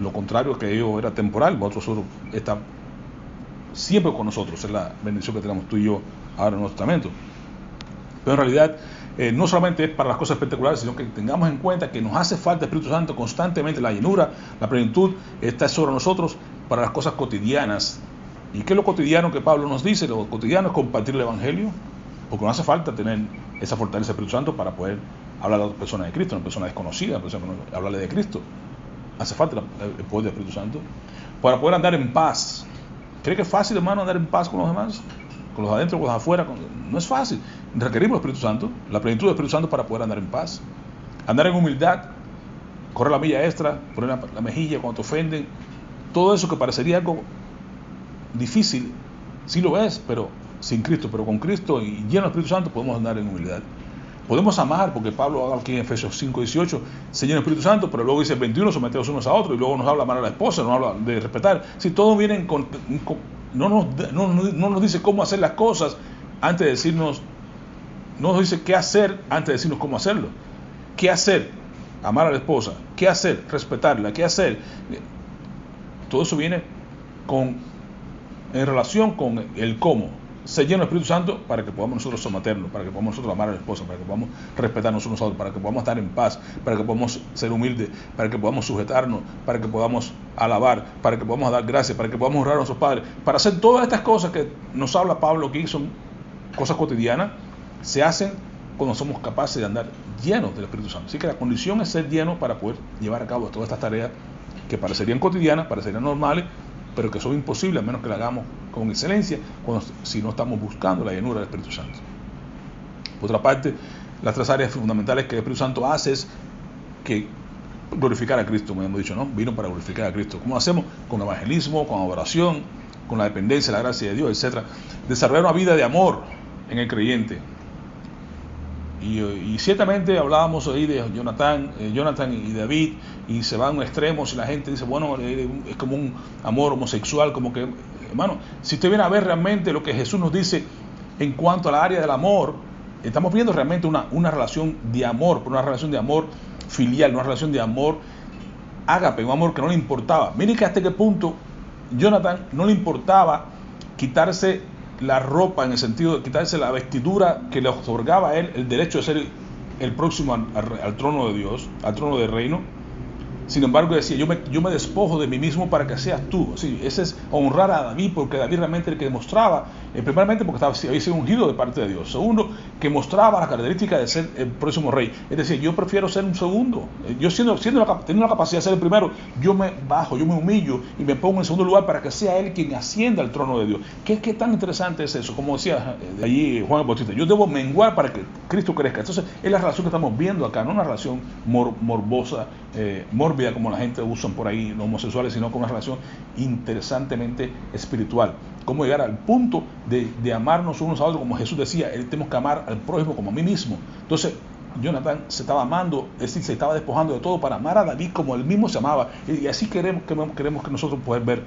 Lo contrario, que ello era temporal, vosotros está siempre con nosotros, es la bendición que tenemos tú y yo ahora en nuestro testamento. Pero en realidad no solamente es para las cosas espectaculares, sino que tengamos en cuenta que nos hace falta el Espíritu Santo constantemente, la llenura, la plenitud está sobre nosotros para las cosas cotidianas. ¿Y qué es lo cotidiano que Pablo nos dice? Lo cotidiano es compartir el Evangelio, porque nos hace falta tener esa fortaleza del Espíritu Santo para poder hablar a otras personas de Cristo, una persona desconocida, hablarle de Cristo. Hace falta el poder del Espíritu Santo para poder andar en paz. ¿Cree que es fácil, hermano, andar en paz con los demás? Con los adentro, con los afuera, no es fácil. Requerimos el Espíritu Santo, la plenitud del Espíritu Santo para poder andar en paz, andar en humildad, correr la milla extra, poner la mejilla cuando te ofenden, todo eso que parecería algo difícil, sí lo es, pero sin Cristo, pero con Cristo y lleno del Espíritu Santo podemos andar en humildad. Podemos amar, porque Pablo habla aquí en Efesios 5:18, se llena el Espíritu Santo, pero luego dice el 21, someteos unos a otros, y luego nos habla de amar a la esposa, nos habla de respetar. Si todos vienen no nos dice cómo hacer las cosas antes de decirnos, no nos dice qué hacer antes de decirnos cómo hacerlo. ¿Qué hacer? Amar a la esposa. ¿Qué hacer? Respetarla. ¿Qué hacer? Todo eso viene en relación con el cómo. Ser lleno del Espíritu Santo para que podamos nosotros someternos, para que podamos nosotros amar a la esposa, para que podamos respetarnos unos a otros, para que podamos estar en paz, para que podamos ser humildes, para que podamos sujetarnos, para que podamos alabar, para que podamos dar gracias, para que podamos honrar a nuestros padres. Para hacer todas estas cosas que nos habla Pablo aquí, son cosas cotidianas, se hacen cuando somos capaces de andar llenos del Espíritu Santo. Así que la condición es ser llenos para poder llevar a cabo todas estas tareas que parecerían cotidianas, parecerían normales, pero que son imposibles a menos que la hagamos con excelencia si no estamos buscando la llenura del Espíritu Santo. Por otra parte, las tres áreas fundamentales que el Espíritu Santo hace es que glorificar a Cristo, como hemos dicho, ¿no? Vino para glorificar a Cristo. ¿Cómo lo hacemos? Con evangelismo, con adoración, con la dependencia, la gracia de Dios, etc. Desarrollar una vida de amor en el creyente. Y ciertamente hablábamos ahí de Jonathan y David, y se van a un extremo, y la gente dice, bueno, es como un amor homosexual, como que, hermano, si usted viene a ver realmente lo que Jesús nos dice en cuanto al área del amor, estamos viendo realmente una relación de amor, pero una relación de amor filial, una relación de amor ágape, un amor que no le importaba. Miren que hasta qué punto Jonathan no le importaba quitarse la ropa, en el sentido de quitarse la vestidura que le otorgaba a él el derecho de ser el próximo al trono de Dios, al trono del reino, Sin embargo, decía, yo me despojo de mí mismo para que seas tú. Sí, ese es honrar a David, porque David realmente el que demostraba, primeramente porque había sido ungido de parte de Dios. Segundo, que mostraba las características de ser el próximo rey. Es decir, yo prefiero ser un segundo. Yo teniendo la capacidad de ser el primero, yo me bajo, yo me humillo y me pongo en segundo lugar para que sea él quien ascienda al trono de Dios. ¿Qué tan interesante es eso? Como decía allí Juan el Bautista, yo debo menguar para que Cristo crezca. Entonces, es la relación que estamos viendo acá, no una relación morbosa, mórbida como la gente usan por ahí, los homosexuales, sino con una relación interesantemente espiritual. Cómo llegar al punto de amarnos unos a otros, como Jesús decía, tenemos que amar al prójimo como a mí mismo. Entonces, Jonathan se estaba amando, es decir, se estaba despojando de todo para amar a David como él mismo se amaba. Y así queremos que nosotros poder ver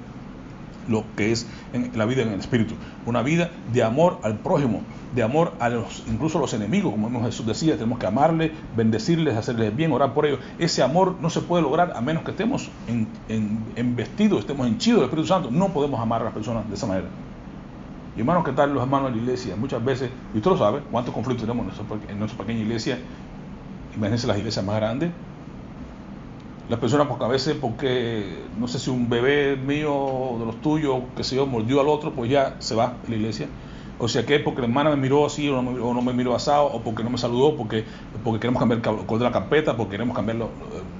lo que es en la vida en el espíritu, una vida de amor al prójimo, de amor a incluso a los enemigos, como Jesús decía, tenemos que amarles, bendecirles, hacerles bien, orar por ellos. Ese amor no se puede lograr a menos que estemos vestidos, estemos henchidos del Espíritu Santo. No podemos amar a las personas de esa manera. Y hermanos, ¿qué tal los hermanos de la iglesia? Muchas veces, y usted lo sabe, cuántos conflictos tenemos en nuestra pequeña iglesia. Imagínense las iglesias más grandes. Las personas, porque a veces, porque no sé si un bebé mío de los tuyos, que se yo, mordió al otro, pues ya se va de la iglesia. O sea que porque la hermana me miró así o no me miró asado, o porque no me saludó, porque queremos cambiar el color de la carpeta, porque queremos cambiar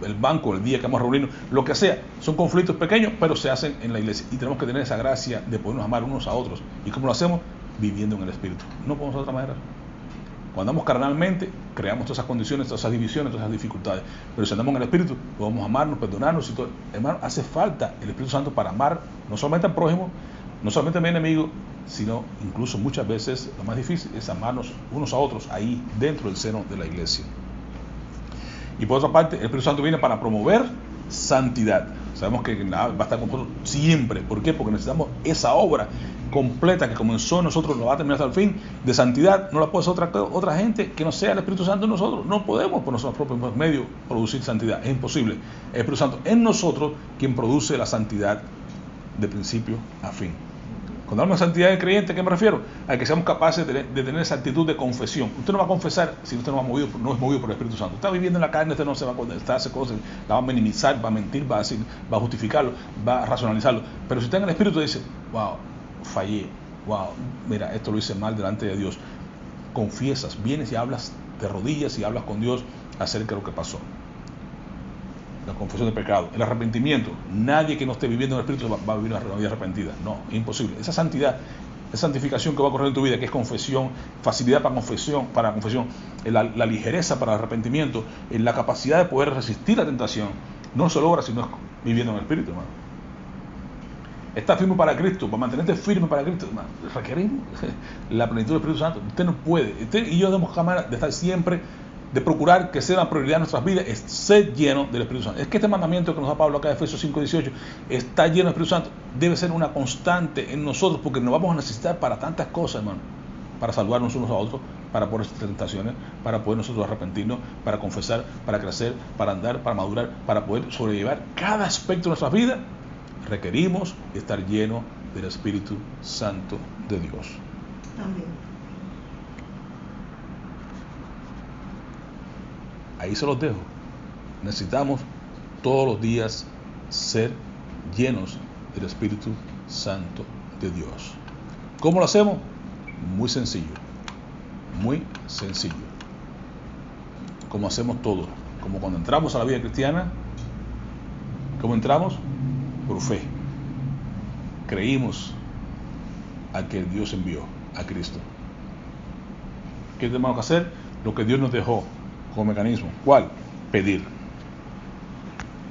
el banco, el día que vamos a reunirnos, lo que sea. Son conflictos pequeños, pero se hacen en la iglesia. Y tenemos que tener esa gracia de podernos amar unos a otros. ¿Y cómo lo hacemos? Viviendo en el Espíritu. No podemos de otra manera. Cuando andamos carnalmente, creamos todas esas condiciones, todas esas divisiones, todas esas dificultades. Pero si andamos en el Espíritu, podemos amarnos, perdonarnos y todo. Hermano, hace falta el Espíritu Santo para amar no solamente al prójimo, no solamente a mi enemigo, sino incluso muchas veces lo más difícil es amarnos unos a otros ahí dentro del seno de la iglesia. Y por otra parte, el Espíritu Santo viene para promover santidad. Sabemos que va a estar con nosotros siempre. ¿Por qué? Porque necesitamos esa obra completa que comenzó en nosotros, lo va a terminar hasta el fin, de santidad. No la puede hacer otra gente que no sea el Espíritu Santo en nosotros. No podemos por nuestros propios medios producir santidad, es imposible. El Espíritu Santo en nosotros quien produce la santidad de principio a fin. Cuando hablamos de santidad del creyente, ¿a qué me refiero? A que seamos capaces de tener esa actitud de confesión. Usted no va a confesar si usted no es movido por el Espíritu Santo. Está viviendo en la carne, usted no se va a contestar, hace cosas, la va a minimizar, va a mentir, va a justificarlo, va a racionalizarlo. Pero si está en el Espíritu, dice, wow, fallé, wow, mira, esto lo hice mal delante de Dios. Confiesas, vienes y hablas de rodillas y hablas con Dios acerca de lo que pasó. La confesión de pecado, el arrepentimiento. Nadie que no esté viviendo en el Espíritu va a vivir una vida arrepentida. No, es imposible. Esa santidad, esa santificación que va a ocurrir en tu vida, que es confesión, facilidad para confesión, la ligereza para el arrepentimiento, la capacidad de poder resistir la tentación, no se logra si no es viviendo en el Espíritu, hermano. Estar firme para Cristo, para mantenerte firme para Cristo, hermano, requerimos la plenitud del Espíritu Santo. Usted no puede. Usted y yo debemos jamás de estar siempre, de procurar que sea una prioridad en nuestras vidas, es ser lleno del Espíritu Santo. Es que este mandamiento que nos da Pablo acá de Efesios 5:18, está lleno del Espíritu Santo, debe ser una constante en nosotros, porque nos vamos a necesitar para tantas cosas, hermano, para salvarnos unos a otros, para poder estas tentaciones, para poder nosotros arrepentirnos, para confesar, para crecer, para andar, para madurar, para poder sobrellevar cada aspecto de nuestras vidas. Requerimos estar llenos del Espíritu Santo de Dios. Amén. Ahí se los dejo. Necesitamos todos los días ser llenos del Espíritu Santo de Dios. ¿Cómo lo hacemos? Muy sencillo. Muy sencillo. Como hacemos todo. Como cuando entramos a la vida cristiana, ¿cómo entramos? Por fe. Creímos a que Dios envió, a Cristo. ¿Qué tenemos que hacer? Lo que Dios nos dejó como mecanismo. ¿Cuál? Pedir.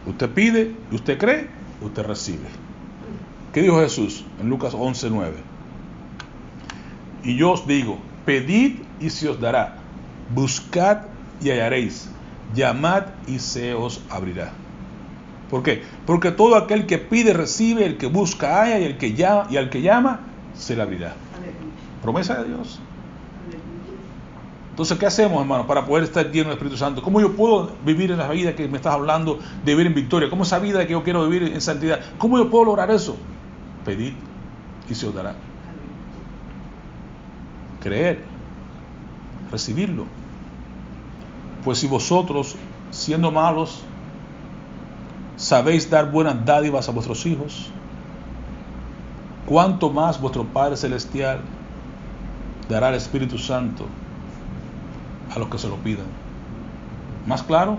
Usted pide, usted cree, usted recibe. ¿Qué dijo Jesús en Lucas 11:9? Y yo os digo, pedid y se os dará, buscad y hallaréis, llamad y se os abrirá. ¿Por qué? Porque todo aquel que pide recibe, el que busca halla, y al que llama se le abrirá. Promesa de Dios. Entonces, ¿qué hacemos, hermano, para poder estar lleno del Espíritu Santo? ¿Cómo yo puedo vivir en la vida que me estás hablando de vivir en victoria? ¿Cómo esa vida que yo quiero vivir en santidad? ¿Cómo yo puedo lograr eso? Pedid y se os dará. Creer, recibirlo. Pues si vosotros, siendo malos, sabéis dar buenas dádivas a vuestros hijos, cuánto más vuestro Padre Celestial dará el Espíritu Santo a los que se lo pidan. Más claro,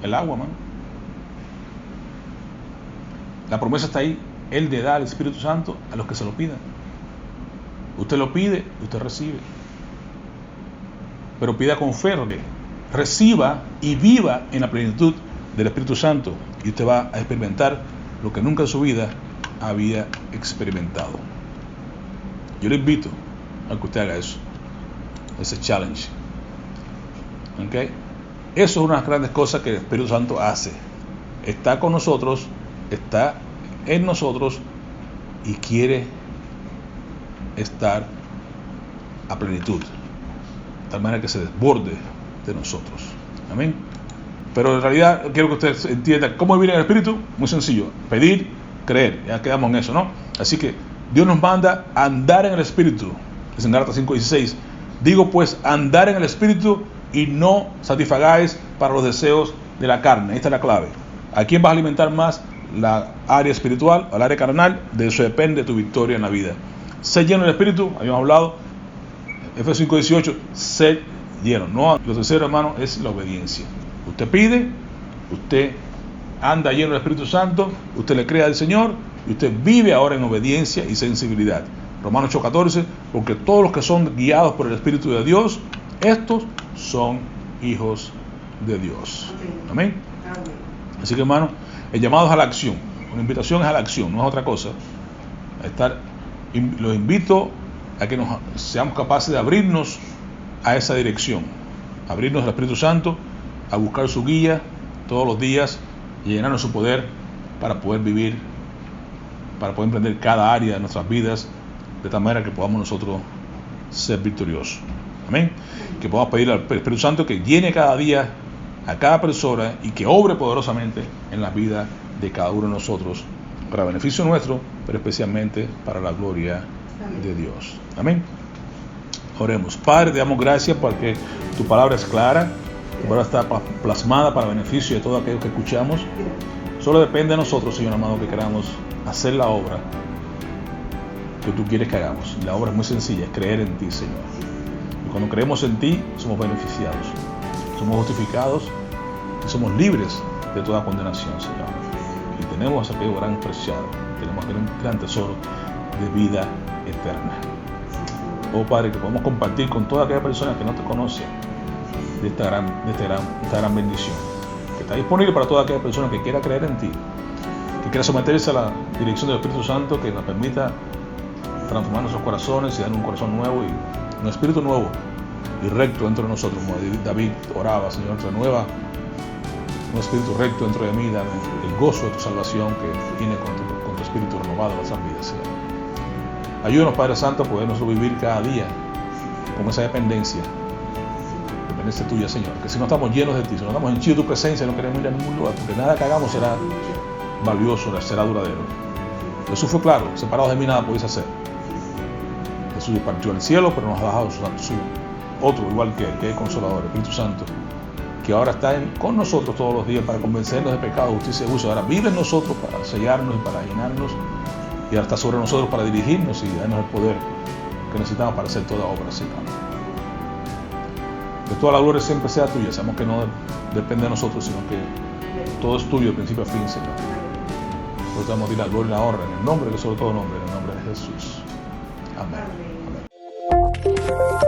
el agua, man. La promesa está ahí. Él le da el Espíritu Santo a los que se lo pidan. Usted lo pide, usted recibe. Pero pida con fe, reciba y viva en la plenitud del Espíritu Santo, y usted va a experimentar lo que nunca en su vida había experimentado. Yo le invito a que usted haga eso, ese challenge. ¿Okay? Eso es una de las grandes cosas que el Espíritu Santo hace. Está con nosotros, está en nosotros y quiere estar a plenitud, de tal manera que se desborde de nosotros. Amén. Pero en realidad quiero que usted entienda cómo vivir en el Espíritu. Muy sencillo: pedir, creer. Ya quedamos en eso, ¿no? Así que Dios nos manda a andar en el Espíritu. Es en Gálatas 5:16. Digo pues, andar en el Espíritu y no satisfagáis para los deseos de la carne. Esta es la clave. ¿A quién vas a alimentar más? La área espiritual, al área carnal. De eso depende tu victoria en la vida. Ser lleno del Espíritu, habíamos hablado, Efesios 5:18, ser lleno. No, lo tercero, hermano, es la obediencia. Usted pide, usted anda lleno del Espíritu Santo, usted le cree al Señor y usted vive ahora en obediencia y sensibilidad. Romanos 8:14, porque todos los que son guiados por el Espíritu de Dios, estos son hijos de Dios. Amén. Así que, hermano, el llamado es a la acción. Una invitación es a la acción, no es otra cosa. Los invito a que seamos capaces de abrirnos a esa dirección, abrirnos al Espíritu Santo, a buscar su guía todos los días y llenarnos de su poder para poder vivir, para poder emprender cada área de nuestras vidas de tal manera que podamos nosotros ser victoriosos. Amén. Que podamos pedir al Espíritu Santo que llene cada día a cada persona y que obre poderosamente en la vida de cada uno de nosotros, para beneficio nuestro, pero especialmente para la gloria de Dios. Amén. Oremos. Padre, te damos gracias porque tu palabra es clara, tu palabra está plasmada para beneficio de todos aquellos que escuchamos. Solo depende de nosotros, Señor amado, que queramos hacer la obra que tú quieres que hagamos. La obra es muy sencilla, es creer en ti, Señor. Y cuando creemos en ti, somos beneficiados, somos justificados y somos libres de toda condenación, Señor. Y tenemos aquello gran preciado, tenemos aquel gran tesoro de vida eterna. Oh Padre, que podamos compartir con toda aquella persona que no te conoce de esta gran bendición, que está disponible para toda aquella persona que quiera creer en ti, que quiera someterse a la dirección del Espíritu Santo, que nos permita transformar nuestros corazones y dar un corazón nuevo y un espíritu nuevo y recto dentro de nosotros. Como David oraba: Señor, renueva un espíritu recto dentro de mí, dame el gozo de tu salvación que viene con tu espíritu renovado en nuestras vidas, Señor. Ayúdanos, Padre Santo, a podernos vivir cada día con esa dependencia tuya, Señor. Que si no estamos llenos de ti, si no estamos henchidos de tu presencia, no queremos ir a ningún lugar, porque nada que hagamos será valioso, será duradero. Jesús fue claro: separados de mí nada podéis hacer. Jesús partió al cielo, pero nos ha dejado su otro, igual que el Consolador, el Espíritu Santo, que ahora está con nosotros todos los días para convencernos de pecado, justicia y juicio. Ahora vive en nosotros para sellarnos y para llenarnos, y ahora está sobre nosotros para dirigirnos y darnos el poder que necesitamos para hacer toda obra, Señor. Que toda la gloria siempre sea tuya. Sabemos que no depende de nosotros, sino que todo es tuyo de principio a fin, Señor. Nosotros te damos a ti la gloria y la honra en el nombre que sobre todo nombre, en el nombre de Jesús. Amén. Amén.